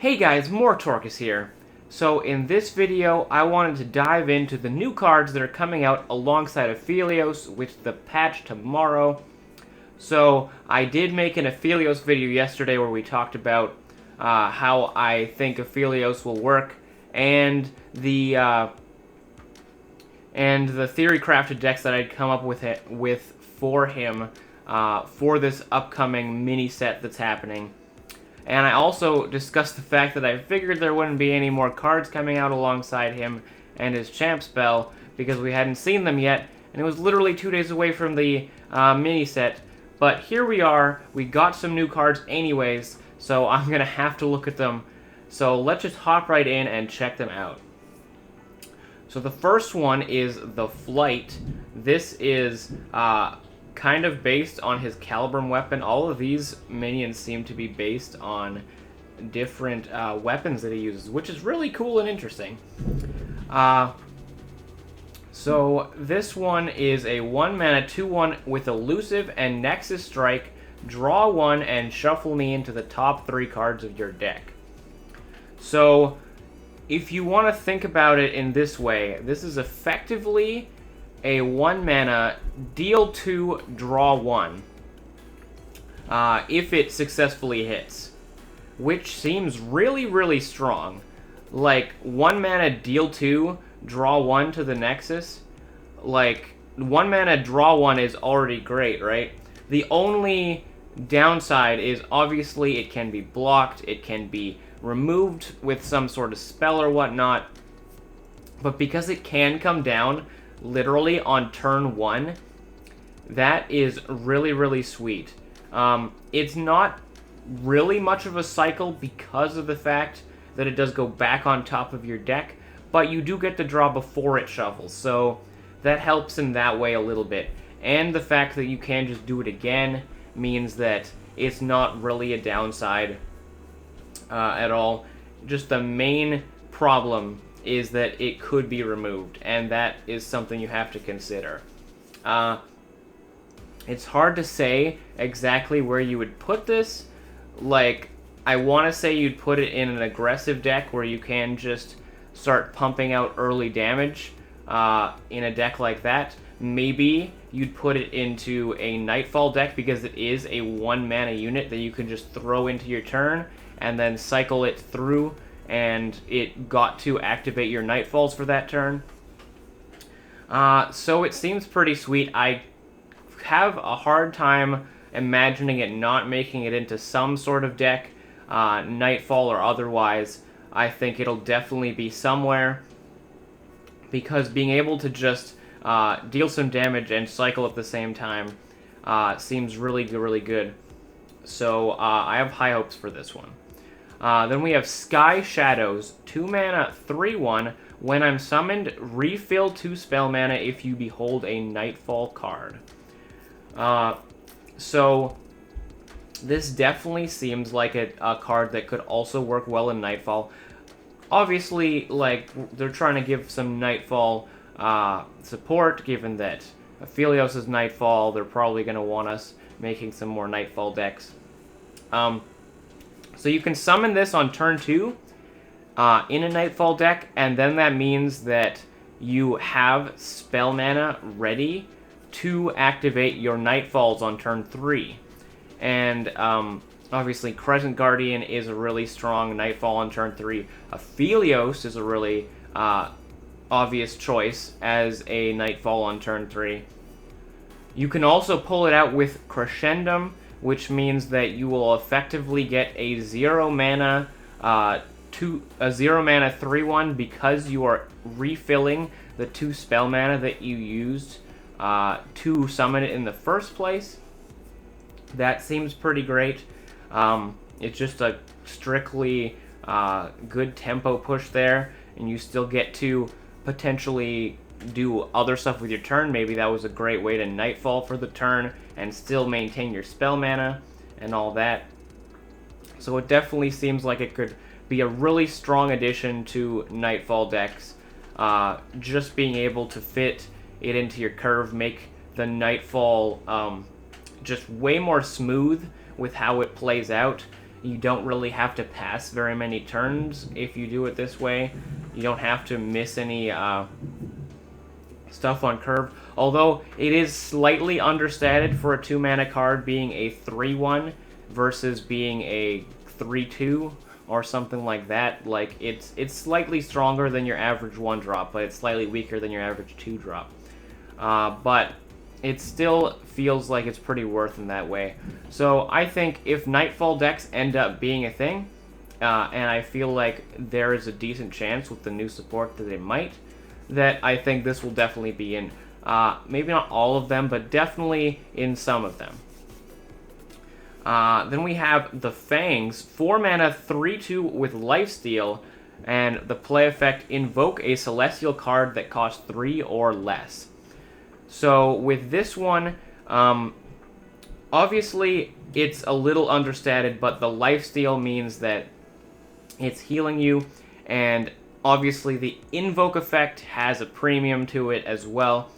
Hey guys, more Torcus here. So in this video, I wanted to dive into the new cards that are coming out alongside Aphelios with the patch tomorrow. So I did make an Aphelios video yesterday where we talked about how I think Aphelios will work and the theory crafted decks that I'd come up with for him for this upcoming mini set that's happening. And I also discussed the fact that I figured there wouldn't be any more cards coming out alongside him and his champ spell because we hadn't seen them yet, and it was literally 2 days away from the mini set. But here we are, we got some new cards anyways, so I'm gonna have to look at them. So let's just hop right in and check them out. So the first one is the Flight. This is kind of based on his Calibrum weapon. All of these minions seem to be based on different weapons that he uses, which is really cool and interesting. So this one is a 1-mana 2/1 with Elusive and Nexus Strike. Draw 1 and shuffle me into the top 3 cards of your deck. So if you want to think about it in this way, this is effectively a 1-mana, deal 2, draw 1, if it successfully hits, which seems really, really strong. Like, 1-mana, deal 2, draw 1 to the Nexus, like, 1-mana, draw 1 is already great, right? The only downside is, obviously, it can be blocked, it can be removed with some sort of spell or whatnot, but because it can come down literally on turn 1, that is really, really sweet. It's not really much of a cycle because of the fact that it does go back on top of your deck, but you do get to draw before it shuffles, so that helps in that way a little bit. And the fact that you can just do it again means that it's not really a downside at all. Just the main problem is that it could be removed, and that is something you have to consider. It's hard to say exactly where you would put this. Like, I want to say you'd put it in an aggressive deck where you can just start pumping out early damage in a deck like that. Maybe you'd put it into a Nightfall deck because it is a 1-mana unit that you can just throw into your turn and then cycle it through, and it got to activate your Nightfalls for that turn. So it seems pretty sweet. I have a hard time imagining it not making it into some sort of deck, Nightfall or otherwise. I think it'll definitely be somewhere, because being able to just deal some damage and cycle at the same time seems really, really good. So I have high hopes for this one. Then we have Sky Shadows, 2-mana, 3/1. When I'm summoned, refill 2 spell mana if you behold a Nightfall card. So this definitely seems like a card that could also work well in Nightfall. Obviously, like, they're trying to give some Nightfall support, given that Aphelios is Nightfall. They're probably going to want us making some more Nightfall decks. So you can summon this on turn 2 in a Nightfall deck, and then that means that you have spell mana ready to activate your Nightfalls on turn 3. And obviously Crescent Guardian is a really strong Nightfall on turn 3. Aphelios is a really obvious choice as a Nightfall on turn 3. You can also pull it out with Crescendum, which means that you will effectively get a 0-mana 3/1 because you are refilling the 2 spell mana that you used to summon it in the first place. That seems pretty great. It's just a strictly good tempo push there, and you still get to potentially do other stuff with your turn. Maybe that was a great way to Nightfall for the turn and still maintain your spell mana and all that. So it definitely seems like it could be a really strong addition to Nightfall decks. Just being able to fit it into your curve, make the Nightfall just way more smooth with how it plays out. You don't really have to pass very many turns if you do it this way. You don't have to miss any stuff on curve. Although it is slightly understated for a 2-mana card being a 3/1 versus being a 3/2 or something like that. Like, it's slightly stronger than your average 1-drop, but it's slightly weaker than your average 2-drop. But it still feels like it's pretty worth in that way. So I think if Nightfall decks end up being a thing, and I feel like there is a decent chance with the new support that it might, that I think this will definitely be in. Maybe not all of them, but definitely in some of them. Then we have the Fangs, 4-mana, 3/2 with Lifesteal, and the play effect, invoke a Celestial card that costs 3 or less. So with this one, obviously it's a little understated, but the Lifesteal means that it's healing you, and obviously the Invoke effect has a premium to it as well.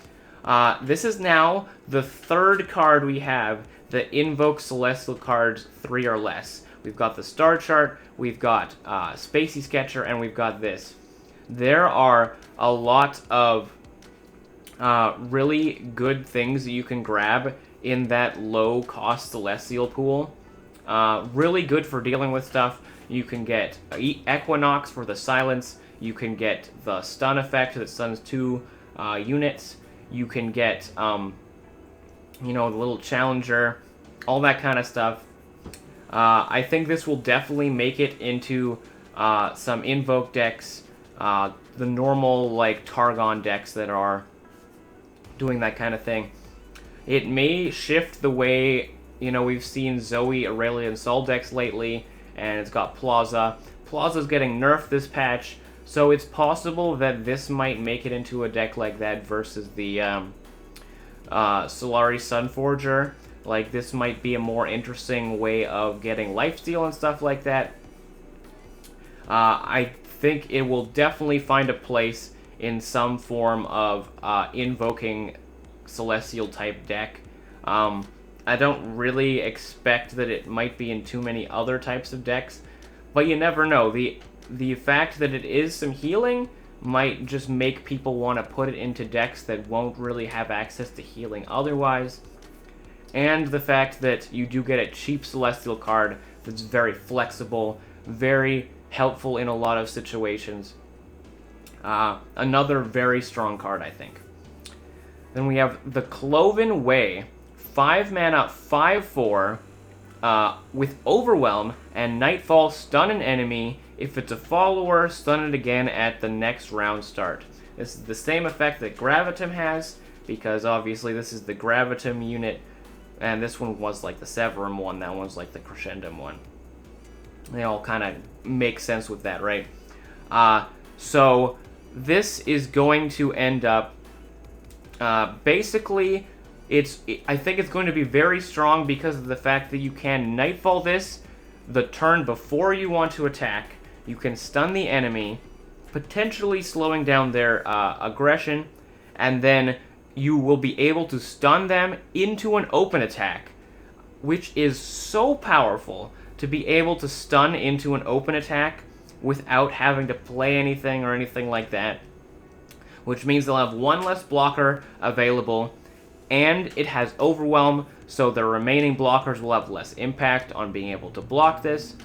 This is now the 3rd card we have that invokes Celestial cards 3 or less. We've got the Star Chart, we've got Spacey Sketcher, and we've got this. There are a lot of really good things that you can grab in that low-cost Celestial pool. Really good for dealing with stuff. You can get Equinox for the silence. You can get the stun effect that stuns 2 units. You can get, the little challenger, all that kind of stuff. I think this will definitely make it into some invoke decks, the normal, like, Targon decks that are doing that kind of thing. It may shift the way, we've seen Zoe, Aurelia, and Sol decks lately, and it's got Plaza. Plaza's getting nerfed this patch, so it's possible that this might make it into a deck like that versus the Solari Sunforger. Like, this might be a more interesting way of getting lifesteal and stuff like that. I think it will definitely find a place in some form of invoking Celestial type deck. I don't really expect that it might be in too many other types of decks, but you never know. The fact that it is some healing might just make people want to put it into decks that won't really have access to healing otherwise. And the fact that you do get a cheap Celestial card that's very flexible, very helpful in a lot of situations. Another very strong card, I think. Then we have the Cloven Way, 5-mana, 5/4, with Overwhelm and Nightfall, stun an enemy. If it's a follower, stun it again at the next round start. This is the same effect that Gravitum has, because obviously this is the Gravitum unit, and this one was like the Severum one, that one's like the Crescendum one. They all kind of make sense with that, right? So this is going to end up, basically, I think it's going to be very strong because of the fact that you can Nightfall this the turn before you want to attack. You can stun the enemy, potentially slowing down their aggression, and then you will be able to stun them into an open attack, which is so powerful to be able to stun into an open attack without having to play anything or anything like that, which means they'll have 1 less blocker available, and it has Overwhelm, so the remaining blockers will have less impact on being able to block this.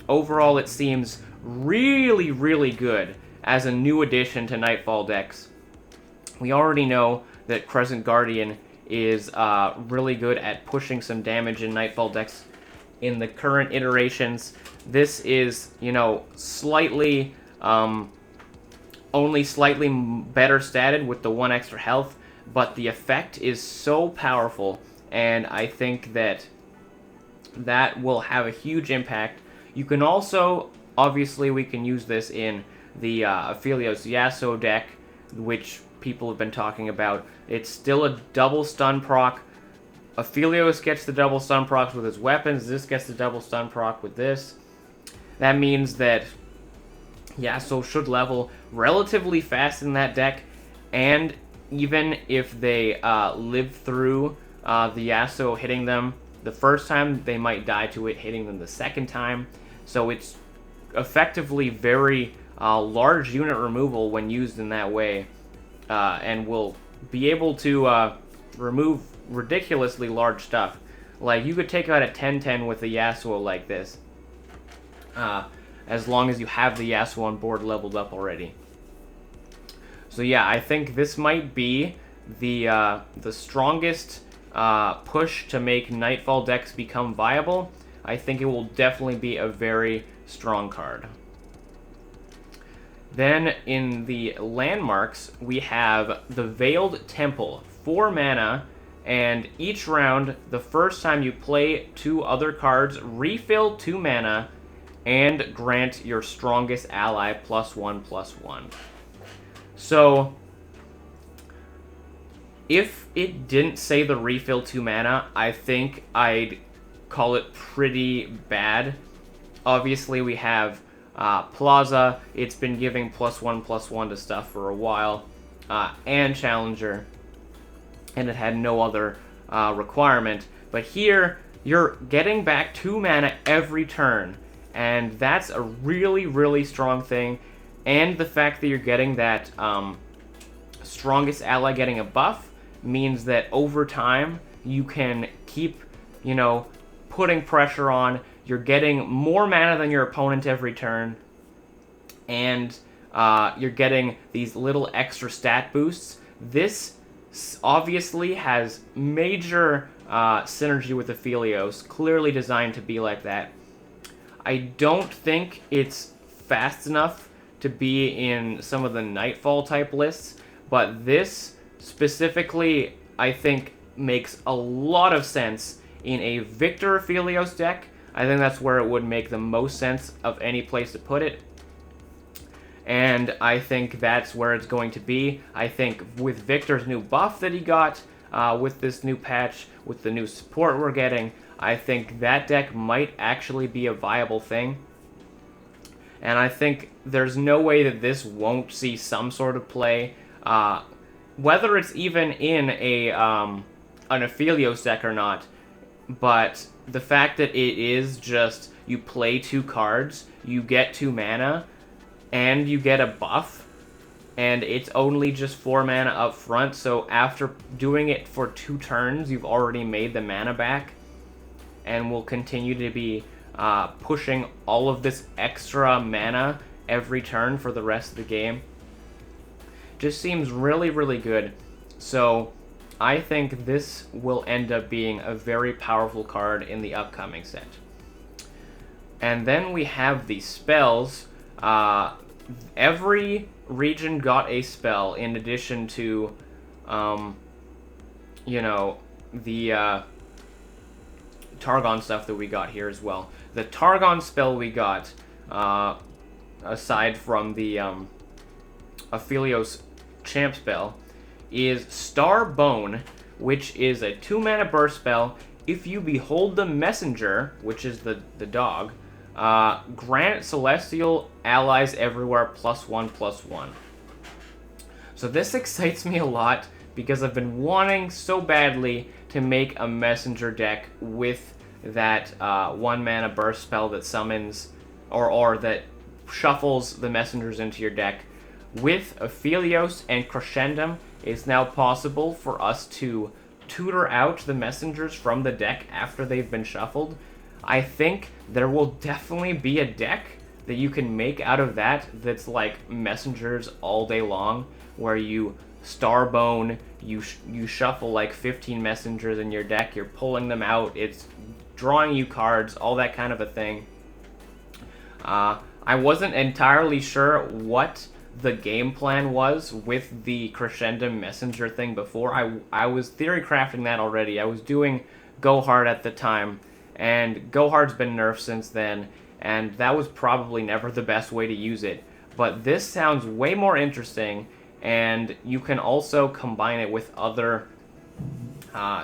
Overall, it seems really, really good as a new addition to Nightfall decks. We already know that Crescent Guardian is really good at pushing some damage in Nightfall decks in the current iterations. This is, slightly, only slightly better statted with the 1 extra health, but the effect is so powerful, and I think that will have a huge impact. You can also, obviously, we can use this in the Aphelios Yasuo deck, which people have been talking about. It's still a double stun proc. Aphelios gets the double stun procs with his weapons. This gets the double stun proc with this. That means that Yasuo should level relatively fast in that deck, and even if they live through the Yasuo hitting them, the first time, they might die to it hitting them the second time. So it's effectively very large unit removal when used in that way, and will be able to remove ridiculously large stuff. Like, you could take out a 10-10 with a Yasuo like this, as long as you have the Yasuo on board leveled up already. So yeah, I think this might be the strongest push to make Nightfall decks become viable. I think it will definitely be a very strong card. Then in the landmarks, we have the Veiled Temple, 4 mana, and each round, the first time you play 2 other cards, refill 2 mana, and grant your strongest ally +1/+1. So, if it didn't say the refill 2 mana, I think I'd call it pretty bad. Obviously, we have Plaza. It's been giving +1/+1 to stuff for a while, and Challenger, and it had no other requirement. But here, you're getting back 2 mana every turn, and that's a really, really strong thing. And the fact that you're getting that strongest ally getting a buff means that over time, you can keep, putting pressure on. You're getting more mana than your opponent every turn, and you're getting these little extra stat boosts. This obviously has major synergy with Aphelios, clearly designed to be like that. I don't think it's fast enough to be in some of the Nightfall type lists, but this specifically, I think, makes a lot of sense in a Victor Aphelios deck. I think that's where it would make the most sense of any place to put it. And I think that's where it's going to be. I think with Victor's new buff that he got, with this new patch, with the new support we're getting, I think that deck might actually be a viable thing. And I think there's no way that this won't see some sort of play, whether it's even in an Aphelios deck or not. But the fact that it is just, you play 2 cards, you get 2 mana, and you get a buff, and it's only just 4 mana up front, so after doing it for 2 turns, you've already made the mana back, and will continue to be pushing all of this extra mana every turn for the rest of the game. Just seems really, really good. So I think this will end up being a very powerful card in the upcoming set. And then we have the spells. Every region got a spell in addition to, the Targon stuff that we got here as well. The Targon spell we got, aside from the Aphelios Champ spell, is Starbone, which is a 2 mana burst spell. If you behold the messenger, which is the dog, grant celestial allies everywhere +1/+1. So this excites me a lot because I've been wanting so badly to make a messenger deck with that 1 mana burst spell that summons or that shuffles the messengers into your deck. With Aphelios and Crescendum, it's now possible for us to tutor out the messengers from the deck after they've been shuffled. I think there will definitely be a deck that you can make out of that that's like messengers all day long, where you Starbone, you shuffle like 15 messengers in your deck, you're pulling them out, it's drawing you cards, all that kind of a thing. I wasn't entirely sure what the game plan was with the Crescendum Messenger thing before. I was theory crafting that already. I was doing Go Hard at the time, and Go Hard's been nerfed since then, and that was probably never the best way to use it. But this sounds way more interesting, and you can also combine it with other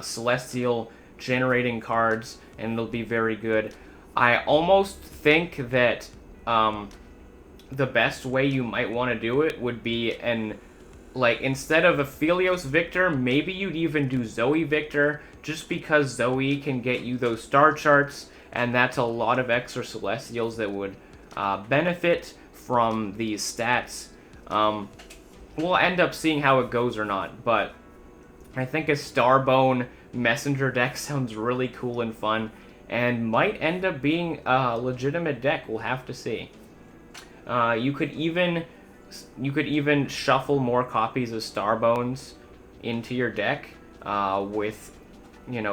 Celestial generating cards, and it'll be very good. I almost think that the best way you might want to do it would be instead of Aphelios Victor, maybe you'd even do Zoe Victor, just because Zoe can get you those star charts, and that's a lot of extra Celestials that would benefit from these stats. We'll end up seeing how it goes or not, but I think a Starbone Messenger deck sounds really cool and fun, and might end up being a legitimate deck. We'll have to see. You could even shuffle more copies of Starbones into your deck with,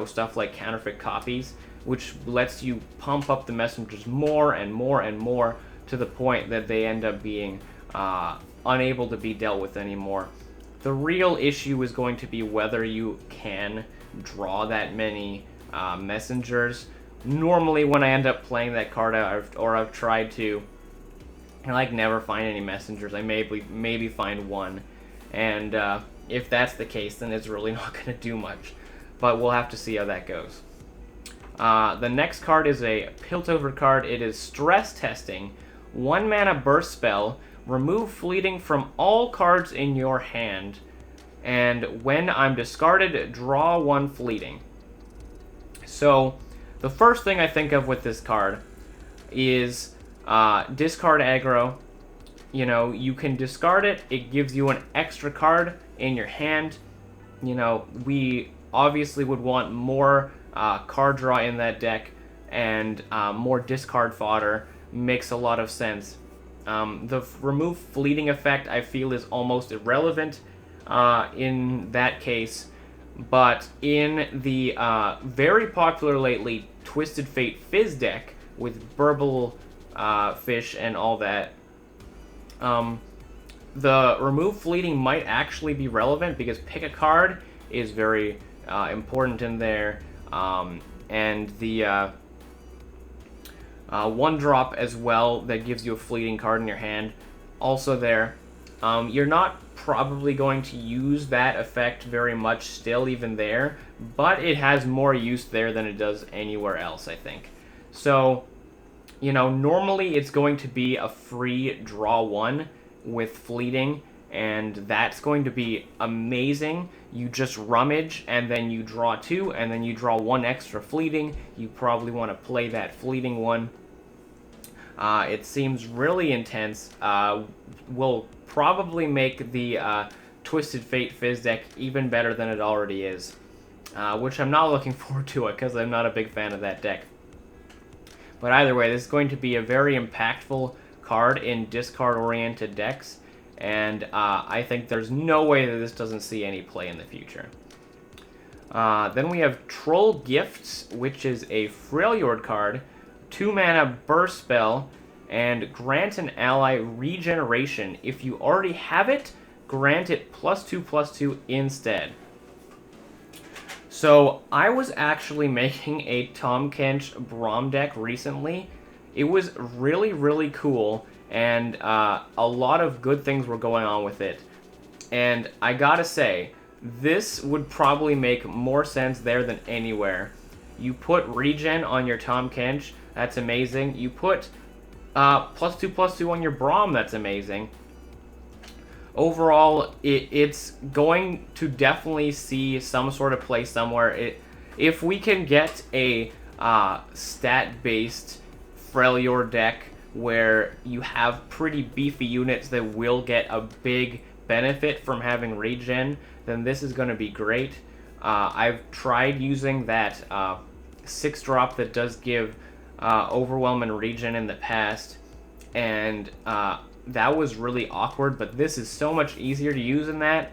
stuff like counterfeit copies, which lets you pump up the messengers more and more and more to the point that they end up being unable to be dealt with anymore. The real issue is going to be whether you can draw that many messengers. Normally, when I end up playing that card, I've tried to, I never find any messengers. I maybe find one, and if that's the case, then it's really not going to do much. But we'll have to see how that goes. The next card is a Piltover card. It is Stress Testing. 1 mana burst spell. Remove fleeting from all cards in your hand. And when I'm discarded, draw 1 fleeting. So, the first thing I think of with this card is discard aggro. You can discard it. It gives you an extra card in your hand. We obviously would want more card draw in that deck, and more discard fodder makes a lot of sense. The remove fleeting effect, I feel, is almost irrelevant in that case, but in the very popular lately Twisted Fate Fizz deck with Burble Fish and all that, the remove fleeting might actually be relevant, because pick a card is very important in there, and the 1-drop as well that gives you a fleeting card in your hand, also there. You're not probably going to use that effect very much still even there, but it has more use there than it does anywhere else, I think. So, normally it's going to be a free draw 1 with fleeting, and that's going to be amazing. You just rummage, and then you draw 2, and then you draw 1 extra fleeting. You probably want to play that fleeting one. It seems really intense. Will probably make the Twisted Fate Fizz deck even better than it already is, which I'm not looking forward to it, because I'm not a big fan of that deck. But either way, this is going to be a very impactful card in discard-oriented decks, and I think there's no way that this doesn't see any play in the future. Then we have Troll Gifts, which is a Freljord card, 2 mana burst spell, and grant an ally regeneration. If you already have it, grant it +2/+2 instead. So, I was actually making a Tahm Kench Braum deck recently. It was really, really cool, and a lot of good things were going on with it. And I gotta say, this would probably make more sense there than anywhere. You put regen on your Tahm Kench, that's amazing. You put +2/+2 on your Braum, that's amazing. Overall, it's going to definitely see some sort of play somewhere. If we can get a stat-based Freljord deck where you have pretty beefy units that will get a big benefit from having regen, then this is going to be great. I've tried using that 6-drop that does give Overwhelm and regen in the past, and that was really awkward, but this is so much easier to use than that.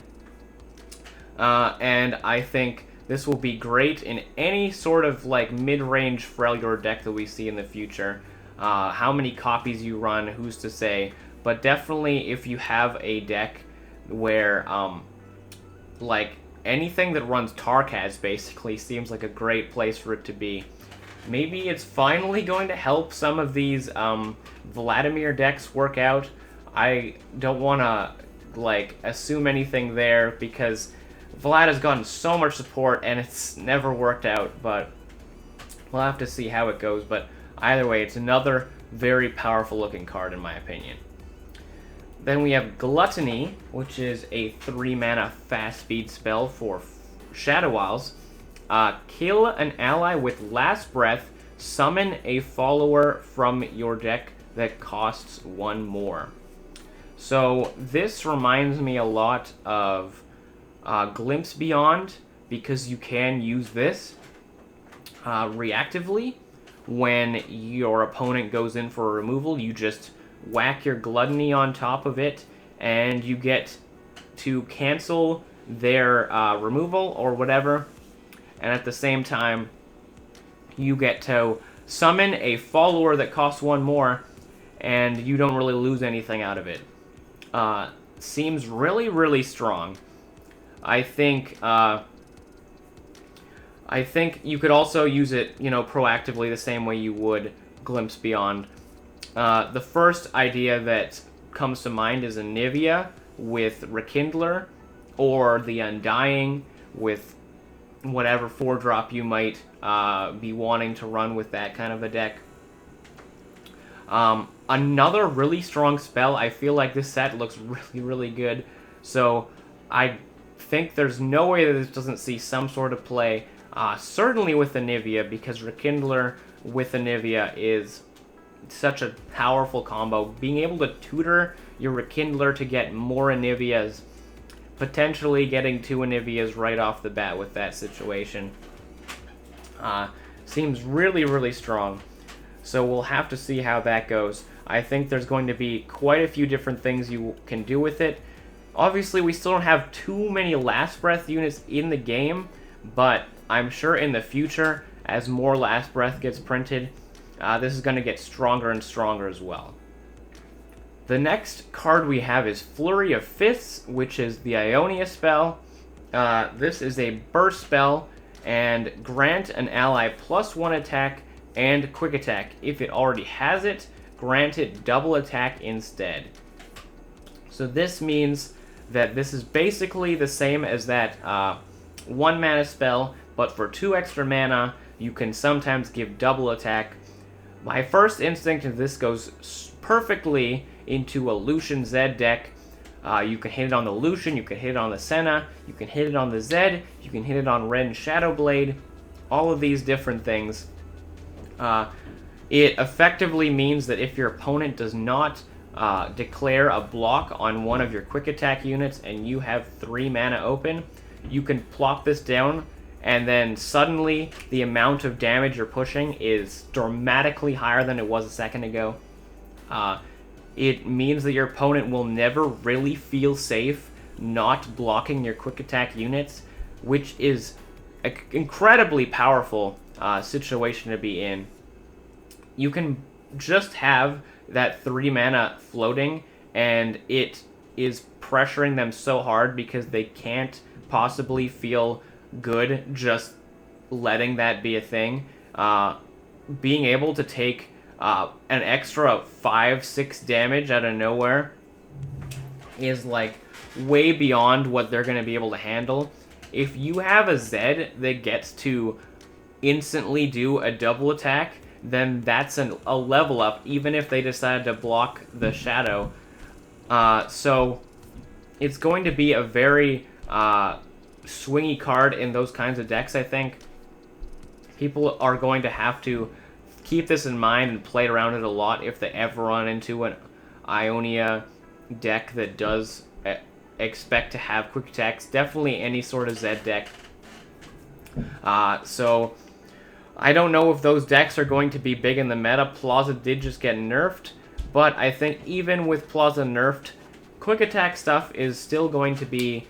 And I think this will be great in any sort of mid-range Freljord deck that we see in the future. How many copies you run, who's to say, but definitely if you have a deck where anything that runs Tarkaz basically seems like a great place for it to be. Maybe it's finally going to help some of these Vladimir decks work out. I don't want to assume anything there, because Vlad has gotten so much support and it's never worked out, but we'll have to see how it goes. But either way, it's another very powerful looking card in my opinion. Then we have Gluttony, which is a 3 mana fast speed spell for Shadow Isles. kill an ally with Last Breath, summon a follower from your deck that costs 1 more. So this reminds me a lot of Glimpse Beyond, because you can use this reactively. When your opponent goes in for a removal, you just whack your Gluttony on top of it, and you get to cancel their removal or whatever, and at the same time, you get to summon a follower that costs 1 more, and you don't really lose anything out of it. Seems really, really strong. I think you could also use it, proactively the same way you would Glimpse Beyond. The first idea that comes to mind is Anivia with Rekindler, or the Undying with whatever 4-drop you might be wanting to run with that kind of a deck. Another really strong spell. I feel like this set looks really, really good, so I think there's no way that this doesn't see some sort of play. Certainly with Anivia, because Rekindler with Anivia is such a powerful combo. Being able to tutor your Rekindler to get more Anivias, potentially getting 2 Anivias right off the bat with that situation, seems really, really strong. So we'll have to see how that goes. I think there's going to be quite a few different things you can do with it. Obviously, we still don't have too many Last Breath units in the game, but I'm sure in the future, as more Last Breath gets printed, this is going to get stronger and stronger as well. The next card we have is Flurry of Fists, which is the Ionia spell. This is a burst spell, and grant an ally +1 attack and quick attack. If it already has it, grant it double attack instead. So this means that this is basically the same as that 1 mana spell, but for 2 extra mana, you can sometimes give double attack. My first instinct is this goes perfectly into a Lucian Zed deck. You can hit it on the Lucian, you can hit it on the Senna, you can hit it on the Zed, you can hit it on Ren Shadowblade, all of these different things. It effectively means that if your opponent does not declare a block on one of your quick attack units and you have 3 mana open, you can plop this down, and then suddenly the amount of damage you're pushing is dramatically higher than it was a second ago. It means that your opponent will never really feel safe not blocking your quick attack units, which is an incredibly powerful situation to be in. You can just have that 3 mana floating, and it is pressuring them so hard because they can't possibly feel good just letting that be a thing. Being able to take an extra 5-6 damage out of nowhere is like way beyond what they're going to be able to handle. If you have a Zed that gets to instantly do a double attack, then that's a level up, even if they decide to block the Shadow. So it's going to be a very swingy card in those kinds of decks, I think. People are going to have to keep this in mind and play around it a lot if they ever run into an Ionia deck that does expect to have quick attacks. Definitely any sort of Zed deck. So I don't know if those decks are going to be big in the meta. Plaza did just get nerfed, but I think even with Plaza nerfed, quick attack stuff is still going to be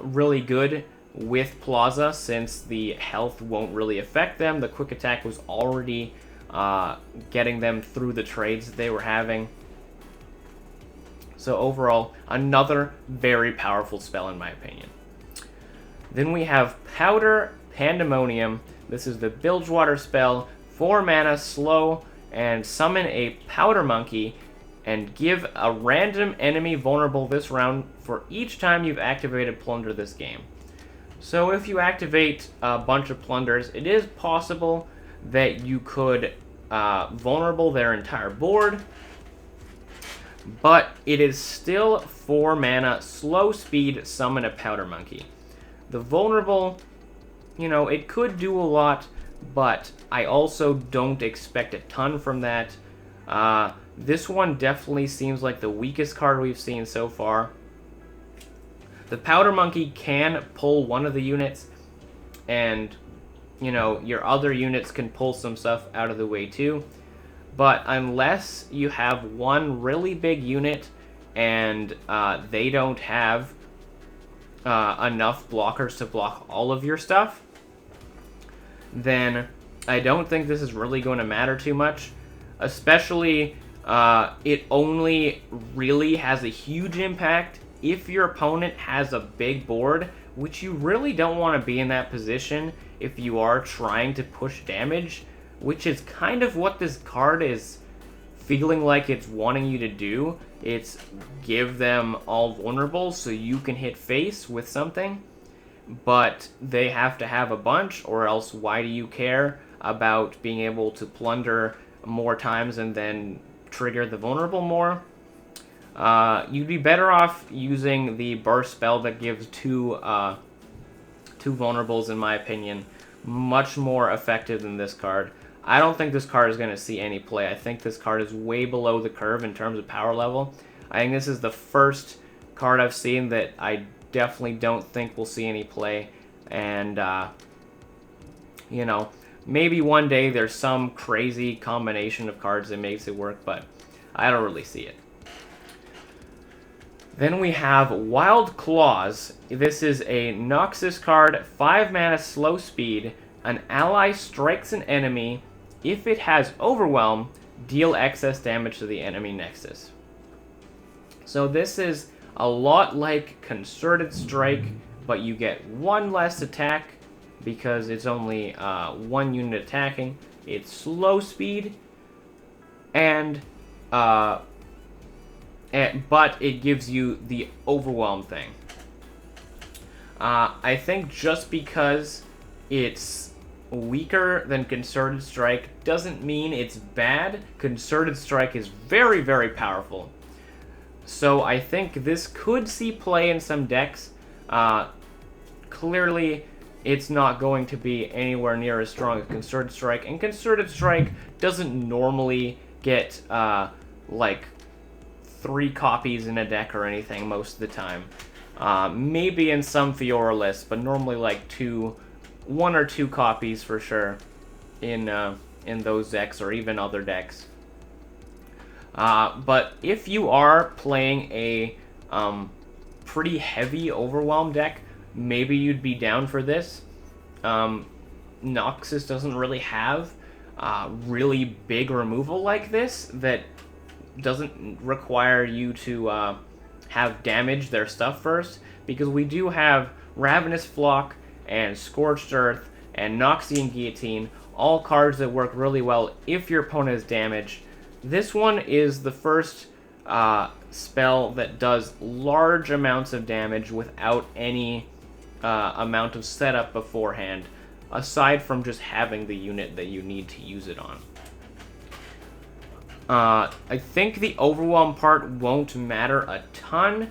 really good with Plaza, since the health won't really affect them. The quick attack was already getting them through the trades that they were having. So overall, another very powerful spell in my opinion. Then we have Powder Pandemonium. This is the Bilgewater spell, 4 mana, slow, and summon a Powder Monkey, and give a random enemy vulnerable this round for each time you've activated Plunder this game. So if you activate a bunch of Plunders, it is possible that you could vulnerable their entire board, but it is still 4 mana, slow speed, summon a Powder Monkey. The vulnerable you know, it could do a lot, but I also don't expect a ton from that. This one definitely seems like the weakest card we've seen so far. The Powder Monkey can pull one of the units, and, you know, your other units can pull some stuff out of the way too. But unless you have one really big unit and they don't have enough blockers to block all of your stuff, then I don't think this is really going to matter too much. Especially, it only really has a huge impact if your opponent has a big board, which you really don't want to be in that position if you are trying to push damage, which is kind of what this card is feeling like it's wanting you to do. It's give them all vulnerable so you can hit face with something, but they have to have a bunch, or else why do you care about being able to plunder more times and then trigger the vulnerable more? You'd be better off using the burst spell that gives two vulnerables, in my opinion. Much more effective than this card. I don't think this card is going to see any play. I think this card is way below the curve in terms of power level. I think this is the first card I've seen that I definitely don't think will see any play. And, you know, maybe one day there's some crazy combination of cards that makes it work, but I don't really see it. Then we have Wild Claws. This is a Noxus card, 5 mana slow speed. An ally strikes an enemy. If it has Overwhelm, deal excess damage to the enemy Nexus. So this is a lot like Concerted Strike, but you get 1 less attack because it's only 1 unit attacking. It's slow speed, and but it gives you the Overwhelm thing. I think just because it's weaker than Concerted Strike doesn't mean it's bad. Concerted Strike is very, very powerful. So I think this could see play in some decks. Clearly, it's not going to be anywhere near as strong as Concerted Strike, and Concerted Strike doesn't normally get, like, 3 copies in a deck or anything most of the time. Maybe in some Fiora lists, but normally like 1 or 2 copies for sure in those decks or even other decks. But if you are playing a pretty heavy Overwhelm deck, maybe you'd be down for this. Noxus doesn't really have really big removal like this that doesn't require you to have damage their stuff first, because we do have Ravenous Flock and Scorched Earth and Noxian Guillotine, all cards that work really well if your opponent is damaged. This one is the first spell that does large amounts of damage without any amount of setup beforehand, aside from just having the unit that you need to use it on. I think the Overwhelm part won't matter a ton,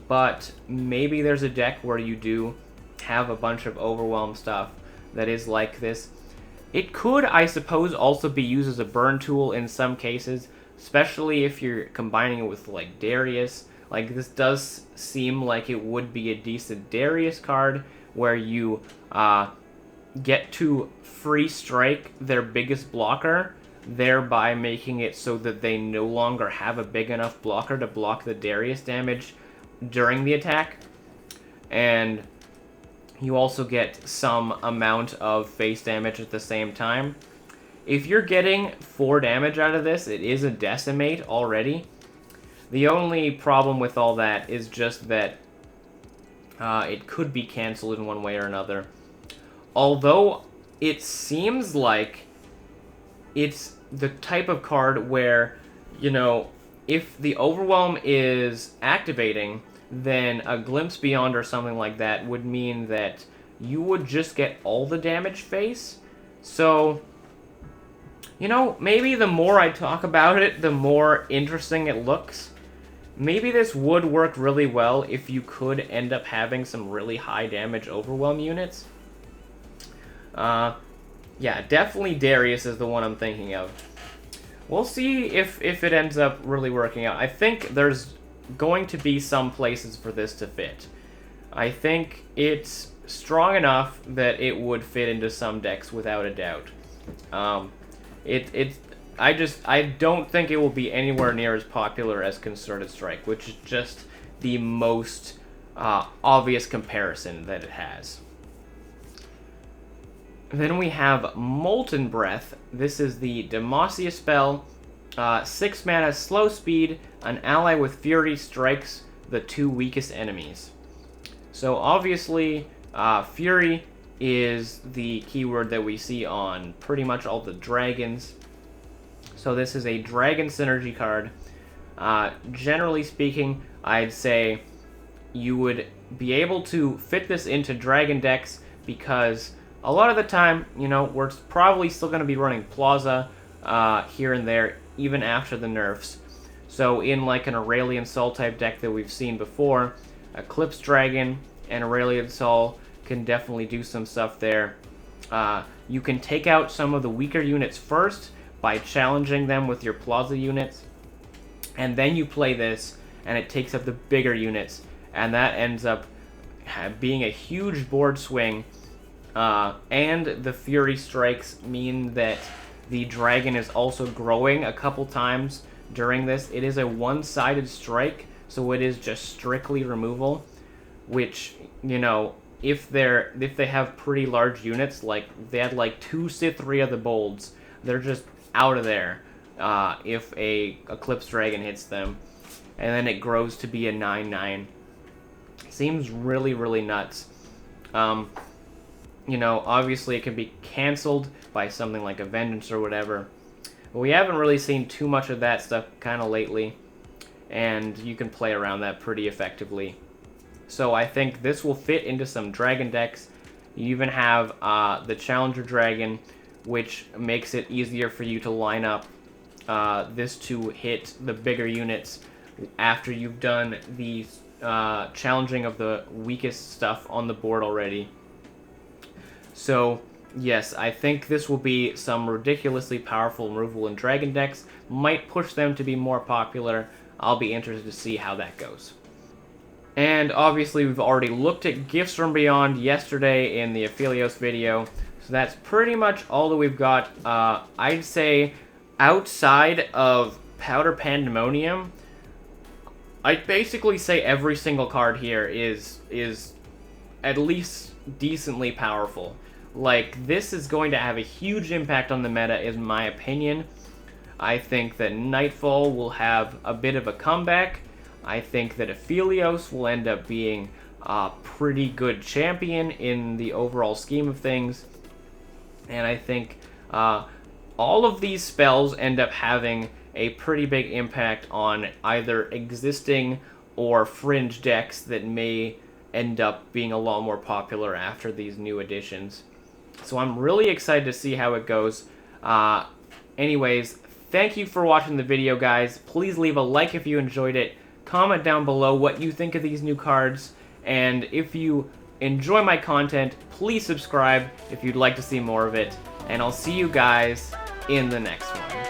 but maybe there's a deck where you do have a bunch of Overwhelm stuff that is like this. It could, I suppose, also be used as a burn tool in some cases, especially if you're combining it with, like, Darius. Like, this does seem like it would be a decent Darius card, where you get to free strike their biggest blocker, thereby making it so that they no longer have a big enough blocker to block the Darius damage during the attack. And you also get some amount of face damage at the same time. If you're getting 4 damage out of this, it is a Decimate already. The only problem with all that is just that it could be cancelled in one way or another. Although it seems like it's the type of card where, you know, if the Overwhelm is activating, then a Glimpse Beyond or something like that would mean that you would just get all the damage face. So, you know, maybe the more I talk about it, the more interesting it looks. Maybe this would work really well if you could end up having some really high damage Overwhelm units. Yeah, definitely Darius is the one I'm thinking of. We'll see if it ends up really working out. I think there's going to be some places for this to fit. I think it's strong enough that it would fit into some decks without a doubt. I don't think it will be anywhere near as popular as Concerted Strike, which is just the most obvious comparison that it has. Then we have Molten Breath. This is the Demacia spell. 6 mana, slow speed. An ally with Fury strikes the 2 weakest enemies. So obviously, Fury is the keyword that we see on pretty much all the dragons. So this is a dragon synergy card. Generally speaking, I'd say you would be able to fit this into dragon decks because a lot of the time, you know, we're probably still going to be running Plaza here and there, even after the nerfs. So in like an Aurelion Sol type deck that we've seen before, Eclipse Dragon and Aurelion Sol can definitely do some stuff there. You can take out some of the weaker units first by challenging them with your Plaza units, and then you play this, and it takes up the bigger units, and that ends up being a huge board swing. And the Fury strikes mean that the dragon is also growing a couple times during this. It is a one-sided strike, so it is just strictly removal, which, you know, if they have pretty large units, like they had like 2 Sith-3 of the Bolds, they're just out of there if a Eclipse Dragon hits them, and then it grows to be a 9/9. Seems really, really nuts. You know, obviously it can be cancelled by something like a Vengeance or whatever, but we haven't really seen too much of that stuff kind of lately, and you can play around that pretty effectively. So I think this will fit into some dragon decks. You even have the Challenger Dragon, which makes it easier for you to line up this to hit the bigger units after you've done the challenging of the weakest stuff on the board already. So, yes, I think this will be some ridiculously powerful removal in dragon decks. Might push them to be more popular. I'll be interested to see how that goes. And obviously we've already looked at Gifts from Beyond yesterday in the Aphelios video. So that's pretty much all that we've got. I'd say outside of Powder Pandemonium, I'd basically say every single card here is at least decently powerful. Like, this is going to have a huge impact on the meta, in my opinion. I think that Nightfall will have a bit of a comeback. I think that Aphelios will end up being a pretty good champion in the overall scheme of things. And I think all of these spells end up having a pretty big impact on either existing or fringe decks that may end up being a lot more popular after these new additions. So I'm really excited to see how it goes. Anyways, thank you for watching the video, guys. Please leave a like if you enjoyed it. Comment down below what you think of these new cards. And if you enjoy my content, please subscribe if you'd like to see more of it. And I'll see you guys in the next one.